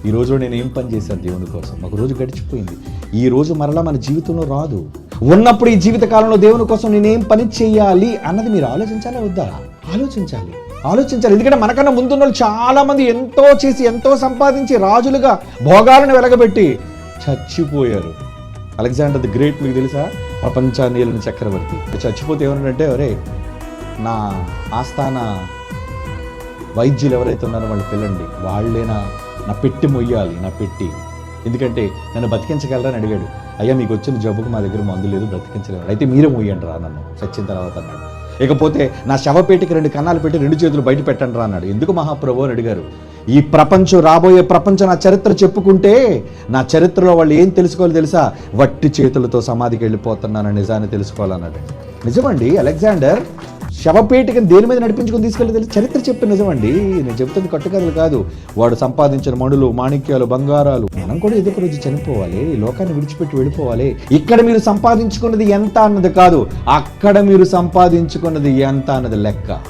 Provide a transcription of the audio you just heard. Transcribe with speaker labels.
Speaker 1: ఈ రోజులో నేను ఏం పని చేశాను దేవుని కోసం, ఒక రోజు గడిచిపోయింది, ఈ రోజు మరలా మన జీవితంలో రాదు. ఉన్నప్పుడు ఈ జీవిత కాలంలో దేవుని కోసం నేనేం పని చేయాలి అన్నది మీరు ఆలోచించాలా వద్దా? ఆలోచించాలి. ఎందుకంటే మనకన్నా ముందున్న వాళ్ళు చాలా మంది ఎంతో చేసి ఎంతో సంపాదించి రాజులుగా భోగాలను వెలగబెట్టి చచ్చిపోయారు. అలెగ్జాండర్ ది గ్రేట్ మీకు తెలుసా? ప్రపంచాన్ని ఏలిన చక్రవర్తి. చచ్చిపోతే ఏమన్నాడంటే, ఒరే నా ఆస్థాన వైద్యులు ఎవరైతే ఉన్నారో వాళ్ళు పిల్లండి, వాళ్ళే నా పెట్టి మొయ్యాలి, నా పెట్టి, ఎందుకంటే నన్ను బతికించగలరా అని అడిగాడు. అయ్యా మీకు వచ్చిన జబ్బుకు మా దగ్గర మందు లేదు, బ్రతికించలేదు, అయితే మీరే మొయ్యండి రా నన్ను చచ్చిన తర్వాత అన్నాడు. ఇకపోతే నా శవపేటికి 2 కన్నాలు పెట్టి 2 చేతులు బయట పెట్టండి రా అన్నాడు. ఎందుకు మహాప్రభు అని అడిగారు. ఈ ప్రపంచం, రాబోయే ప్రపంచం నా చరిత్ర చెప్పుకుంటే నా చరిత్రలో వాళ్ళు ఏం తెలుసుకోవాలి తెలుసా? వట్టి చేతులతో సమాధికి వెళ్ళిపోతున్నాను నిజాన్ని తెలుసుకోవాలన్నాడు. నిజమండి, అలెగ్జాండర్ శవపేటికని దేని మీద నడిపించుకొని తీసుకెళ్ళి తెలుసు, చరిత్ర చెప్పి నిజమండి. నేను చెబుతుంది కట్టుకథలు కాదు. వాడు సంపాదించిన మణులు, మాణిక్యాలు, బంగారాలు. మనం కూడా ఏదో ఒక రోజు చనిపోవాలి, ఈ లోకాన్ని విడిచిపెట్టి వెళ్ళిపోవాలి. ఇక్కడ మీరు సంపాదించుకున్నది ఎంత అన్నది కాదు, అక్కడ మీరు సంపాదించుకున్నది ఎంత అన్నది లెక్క.